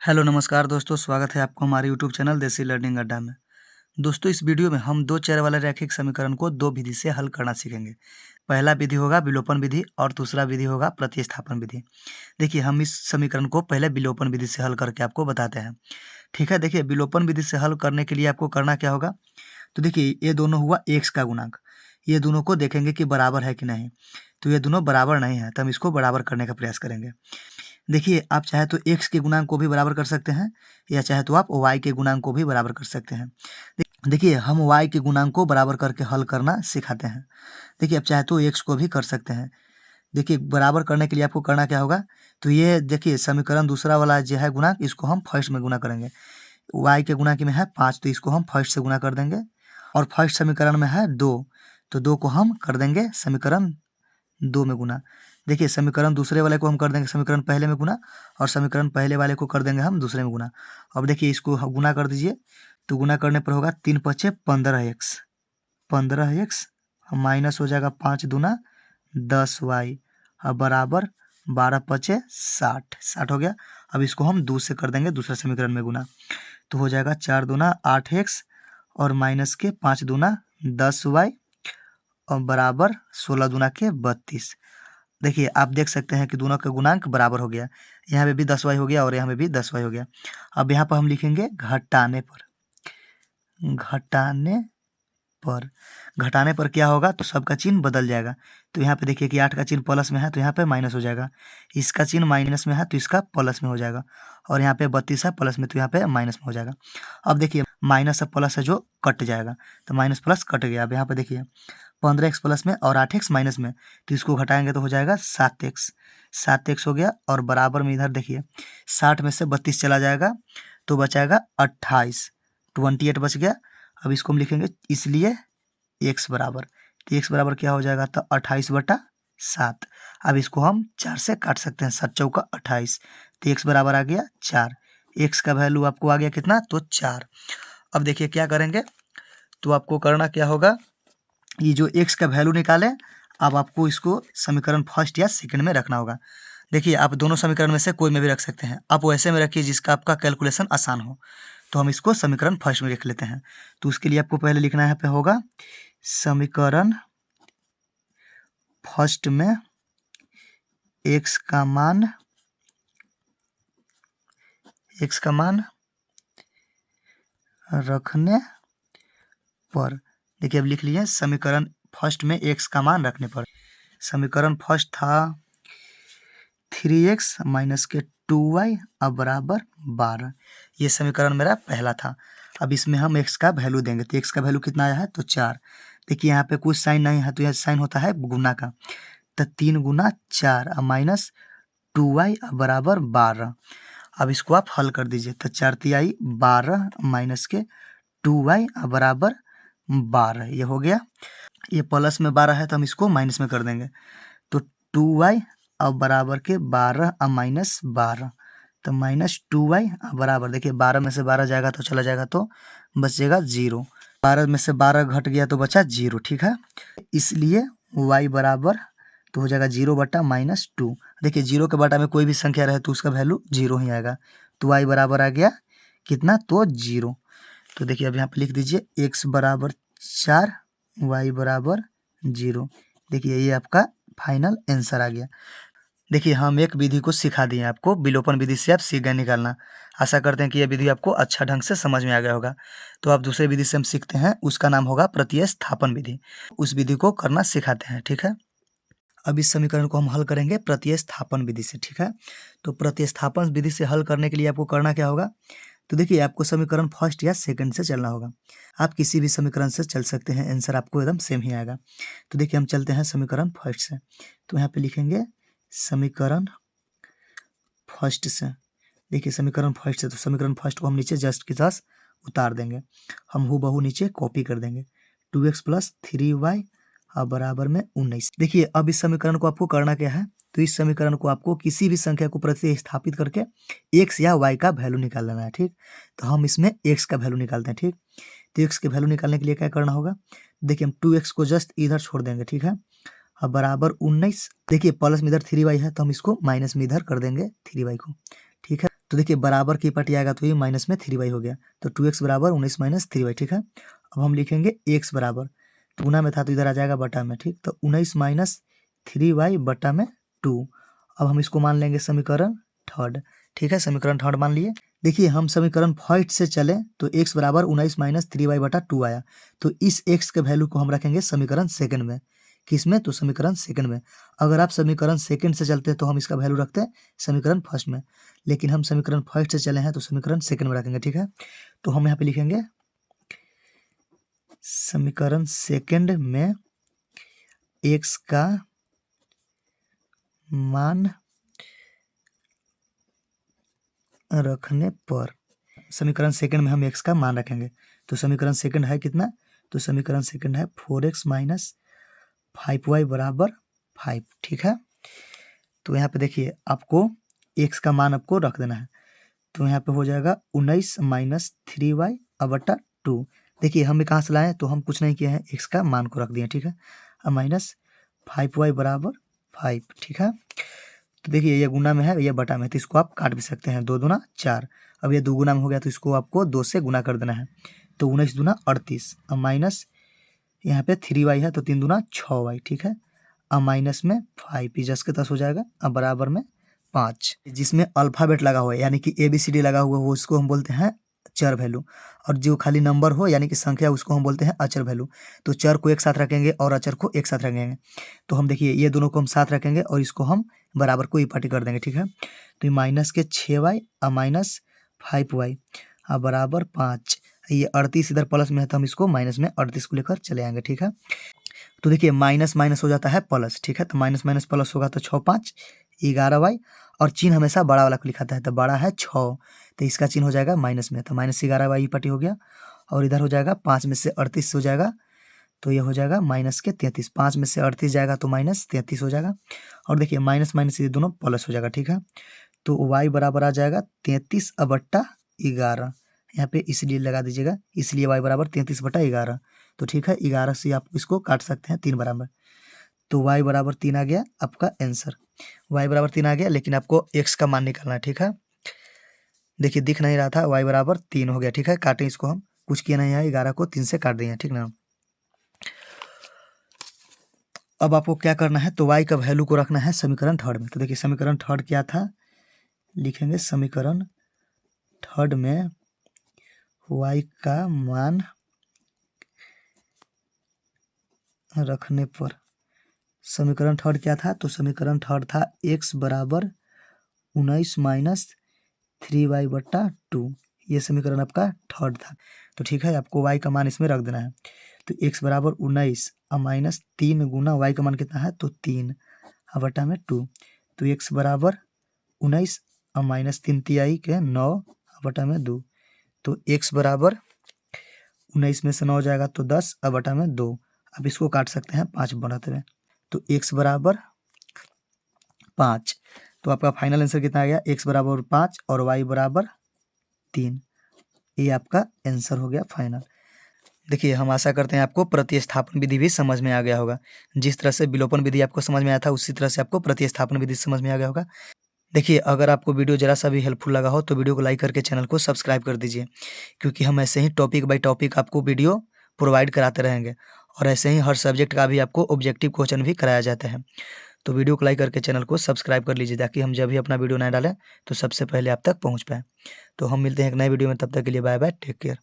Hello नमस्कार दोस्तों, स्वागत है आपको हमारे यूट्यूब चैनल देसी लर्निंग अड्डा में। दोस्तों, इस वीडियो में हम दो चर वाले रैखिक समीकरण को दो विधि से हल करना सीखेंगे। पहला विधि होगा विलोपन विधि और दूसरा विधि होगा प्रतिस्थापन विधि। देखिए, हम इस समीकरण को पहले विलोपन विधि से हल करके आपको बताते हैं। ठीक है, देखिए विलोपन विधि से हल करने के लिए आपको करना क्या होगा। तो देखिए, ये दोनों हुआ एक्स का गुणांक। ये दोनों को देखेंगे कि बराबर है कि नहीं। तो ये दोनों बराबर नहीं है, तो हम इसको बराबर करने का प्रयास करेंगे। देखिए, आप चाहे तो x के गुणांक को भी बराबर कर सकते हैं या चाहे तो आप y के गुणांक को भी बराबर कर सकते हैं। देखिए, हम y के गुणांक को बराबर करके हल करना सिखाते हैं। देखिए, आप चाहे तो x को भी कर सकते हैं। देखिए, बराबर करने के लिए आपको करना क्या होगा। तो ये देखिए, समीकरण दूसरा वाला जो है गुणांक, इसको हम फर्स्ट में गुणा करेंगे। y के गुणांक में है 5, तो इसको हम फर्स्ट से गुणा कर देंगे। और फर्स्ट समीकरण में है 2, तो 2 को हम कर देंगे समीकरण 2 में गुना। देखिए, समीकरण दूसरे वाले को हम कर देंगे समीकरण पहले में गुना, और समीकरण पहले वाले को कर देंगे हम दूसरे में गुना। अब देखिए, इसको गुना कर दीजिए। तो गुना करने पर होगा 3 पचे 15x, 15x माइनस हो जाएगा 5 दूना 10y, अब बराबर 12 पचे 60, 60 हो गया। अब इसको हम 2 से कर देंगे दूसरे समीकरण में गुना। तो हो जाएगा 4 दूना 8x और माइनस के 5 दूना 10y और बराबर 16 दूना के 32। देखिए, आप देख सकते हैं कि दोनों का गुणांक बराबर हो गया। यहाँ पे भी 10y हो गया और यहाँ पे भी 10y हो गया। अब यहाँ पर हम लिखेंगे घटाने पर। घटाने पर घटाने पर क्या होगा, तो सबका चिन्ह बदल जाएगा। तो यहाँ पे देखिए कि 8 का चिन्ह प्लस में है, तो यहाँ पे माइनस हो जाएगा। इसका चिन्ह माइनस में है, तो इसका प्लस में हो जाएगा। और यहाँ पे 32 है प्लस में, तो यहाँ पे माइनस में हो जाएगा। अब देखिए, माइनस और प्लस है जो कट जाएगा, तो माइनस प्लस कट गया। अब यहाँ पे देखिए 15x प्लस में और 8x माइनस में, तो इसको घटाएंगे तो हो जाएगा 7x। 7x हो गया और बराबर में इधर देखिए 60 में से 32 चला जाएगा, तो बचाएगा 28, 28 बच गया। अब इसको हम लिखेंगे इसलिए x बराबर, तो x बराबर क्या हो जाएगा, तो 28/7। अब इसको हम 4 से काट सकते हैं, 7 चौका 28, तो x बराबर आ गया 4। x का वैल्यू आपको आ गया कितना, तो 4। अब देखिए क्या करेंगे, तो आपको करना क्या होगा, ये जो x का वैल्यू निकाले, अब आपको इसको समीकरण फर्स्ट या सेकंड में रखना होगा। देखिए, आप दोनों समीकरण में से कोई में भी रख सकते हैं। आप वैसे में रखिए जिसका आपका कैलकुलेशन आसान हो। तो हम इसको समीकरण फर्स्ट में लिख लेते हैं। तो उसके लिए आपको पहले लिखना यहाँ पे होगा समीकरण फर्स्ट में x का मान रखने पर। देखिए, अब लिख लिए समीकरण फर्स्ट में x का मान रखने पर। समीकरण फर्स्ट था 3x माइनस के 2y अब बराबर 12। ये समीकरण मेरा पहला था। अब इसमें हम x का वैल्यू देंगे, तो x का वैल्यू कितना आया है, तो 4। देखिए, यहाँ पे कुछ साइन नहीं है, तो यह साइन होता है गुना का। तो 3 गुना 4 अब माइनस 2y अब बराबर 12। अब इसको आप हल कर दीजिए, तो 4 तिहाई 12 माइनस के 2y अब बराबर 12, ये हो गया। ये प्लस में 12 है, तो हम इसको माइनस में कर देंगे। तो 2y अब बराबर के 12 अब माइनस 12, तो माइनस 2y अब बराबर, देखिए 12 में से 12 जाएगा तो चला जाएगा, तो बचेगा 0। 12 में से 12 घट गया तो बचा 0, ठीक है। इसलिए y बराबर तो हो जाएगा 0/-2। देखिए, 0 के बटा में कोई भी संख्या रहे तो उसका वैल्यू 0 ही आएगा। तो y बराबर आ गया कितना, तो 0। तो देखिए, अब यहाँ पे लिख दीजिए x बराबर 4 y बराबर 0। देखिए, ये आपका फाइनल आंसर आ गया। देखिए, हम एक विधि को सिखा दिए आपको, विलोपन विधि से आप सीख गए निकालना। आशा करते हैं कि यह विधि आपको अच्छा ढंग से समझ में आ गया होगा। तो आप दूसरे विधि से हम सीखते हैं, उसका नाम होगा प्रतिस्थापन विधि। उस विधि को करना सिखाते हैं, ठीक है। अब इस समीकरण को हम हल करेंगे प्रतिस्थापन विधि से, ठीक है। तो प्रतिस्थापन विधि से हल करने के लिए आपको करना क्या होगा, तो देखिए, आपको समीकरण फर्स्ट या सेकंड से चलना होगा। आप किसी भी समीकरण से चल सकते हैं, आंसर आपको एकदम सेम ही आएगा। तो देखिए, हम चलते हैं समीकरण फर्स्ट से। तो यहाँ पे लिखेंगे समीकरण फर्स्ट से। देखिए, समीकरण फर्स्ट से, तो समीकरण फर्स्ट को हम नीचे जस्ट की जस्ट उतार देंगे। हम हूबहू नीचे कॉपी कर देंगे। 2x + 3y अब बराबर में 19। देखिए, अब इस समीकरण को आपको करना क्या है, तो इस समीकरण को आपको किसी भी संख्या को प्रतिस्थापित करके x या y का वैल्यू निकाल लेना है, ठीक। तो हम इसमें x का वैल्यू निकालते हैं, ठीक। तो x के वैल्यू निकालने के लिए क्या करना होगा, देखिए हम 2x को जस्ट इधर छोड़ देंगे, ठीक है। अब बराबर 19। देखिए, प्लस में इधर 3y है, तो हम इसको माइनस में इधर कर देंगे 3y को, ठीक है। तो देखिए बराबर की पार्टी आएगा तो ये माइनस में 3y हो गया, तो 2x बराबर 19 माइनस 3y। ठीक है, अब हम लिखेंगे x बराबर, तो गुना में था तो इधर आ जाएगा बटा में। ठीक, तो 19 माइनस 3y बटा में 2। अब हम इसको मान लेंगे समीकरण थर्ड। ठीक है, समीकरण थर्ड मान लिए। देखिए हम समीकरण फर्स्ट से चले तो x बराबर 19 माइनस 3y बटा 2 आया, तो इस x के वैल्यू को हम रखेंगे समीकरण सेकंड में। किस में? तो समीकरण सेकंड में। अगर आप समीकरण सेकंड से चलते हैं तो हम इसका वैल्यू रखते हैं समीकरण फर्स्ट में, लेकिन हम समीकरण फर्स्ट से चले हैं तो समीकरण सेकंड में रखेंगे। ठीक है, तो हम यहाँ पे लिखेंगे समीकरण सेकंड में x का मान रखने पर, समीकरण सेकंड में हम x का मान रखेंगे। तो समीकरण सेकंड है कितना? तो समीकरण सेकंड है 4x माइनस 5y बराबर 5। ठीक है, तो यहाँ पे देखिए आपको x का मान आपको रख देना है, तो यहाँ पे हो जाएगा 19 माइनस 3y बटा 2। देखिए हमें कहाँ से लाए, तो हम कुछ नहीं किए हैं, x का मान को रख दिए। ठीक है, अब माइनस 5y बराबर 5। ठीक है, तो देखिए ये गुना में है, ये बटा में है, तो इसको आप काट भी सकते हैं, 2 दूना 4। अब ये 2 गुना में हो गया तो इसको आपको 2 से गुना कर देना है, तो 19 दूना 38। अब माइनस यहाँ पे 3y है तो 3 दूना 6y। ठीक है, अब माइनस में 5 जस के 10 हो जाएगा, अब बराबर में 5। जिसमें अल्फाबेट लगा हुआ है यानी कि ABCD लगा हुआ हो उसको हम बोलते हैं चर वैल्यू, और जो खाली नंबर हो यानी कि संख्या उसको हम बोलते हैं अचर वैल्यू। तो चर को एक साथ रखेंगे और अचर को एक साथ रखेंगे, तो हम देखिए ये दोनों को हम साथ रखेंगे और इसको हम बराबर को इपाटी कर देंगे। ठीक है, तो ये माइनस के 6y और माइनस 5y और बराबर 5। ये 38 इधर प्लस में है तो हम इसको माइनस में 38 को लेकर चले आएंगे। ठीक है, तो देखिए माइनस माइनस हो जाता है प्लस। ठीक है, तो माइनस माइनस प्लस होगा तो 6 5 11y, और चिन्ह हमेशा बड़ा वाला को लिखाता है, तो बड़ा है 6, तो इसका चिन्ह हो जाएगा माइनस में, तो माइनस 11y पट्टी हो गया, और इधर हो जाएगा 5 में से 38 हो जाएगा, तो ये हो जाएगा माइनस के 33। 5 में से 38 जाएगा तो माइनस 33 हो जाएगा, और देखिए माइनस माइनस ये दोनों प्लस हो जाएगा। ठीक है, तो y बराबर आ जाएगा 33 बट्टा 11, यहाँ पे इसलिए लगा दीजिएगा, इसलिए y बराबर 33 बट्टा 11। तो ठीक है, 11 से आप इसको काट सकते हैं 3 बराबर, तो y बराबर 3 आ गया आपका आंसर। y बराबर 3 आ गया, लेकिन आपको x का मान निकालना है। ठीक है, देखिए दिख नहीं रहा था, y बराबर 3 हो गया। ठीक है, काटें इसको, हम कुछ किया नहीं है, 11 को 3 से काट दिए। ठीक ना, अब आपको क्या करना है, तो y का वैल्यू को रखना है समीकरण थर्ड में। तो देखिए समीकरण थर्ड क्या था, लिखेंगे समीकरण थर्ड में y का मान रखने पर, समीकरण थर्ड क्या था, तो समीकरण थर्ड था x बराबर 19 माइनस 3y बट्टा 2। ये समीकरण आपका थर्ड था। तो ठीक है, आपको y का मान इसमें रख देना है, तो x बराबर 19 और माइनस 3 गुना y का मान कितना है, तो 3 और बटा में 2, तो x बराबर 19 और माइनस 3 तिहाई के 9 और बटा में 2, तो x बराबर 19 में से 9 जाएगा तो 10 और बटा में 2। अब इसको काट सकते हैं 5 बनाते हुए, तो x बराबर 5। तो आपका फाइनल आंसर कितना आ गया, x बराबर 5 और y बराबर 3। ये आपका आंसर हो गया फाइनल। देखिए हम आशा करते हैं आपको प्रतिस्थापन विधि भी समझ में आ गया होगा। जिस तरह से विलोपन विधि आपको समझ में आया था उसी तरह से आपको प्रतिस्थापन विधि समझ में आ गया होगा। देखिए अगर आपको वीडियो ज़रा सा भी हेल्पफुल लगा हो तो वीडियो को लाइक करके चैनल को सब्सक्राइब कर दीजिए, क्योंकि हम ऐसे ही टॉपिक बाय टॉपिक आपको वीडियो प्रोवाइड कराते रहेंगे, और ऐसे ही हर सब्जेक्ट का भी आपको ऑब्जेक्टिव क्वेश्चन भी कराया जाता है। तो वीडियो को लाइक करके चैनल को सब्सक्राइब कर लीजिए, ताकि हम जब भी अपना वीडियो नया डालें तो सबसे पहले आप तक पहुँच पाएँ। तो हम मिलते हैं एक नए वीडियो में, तब तक के लिए बाय बाय, टेक केयर।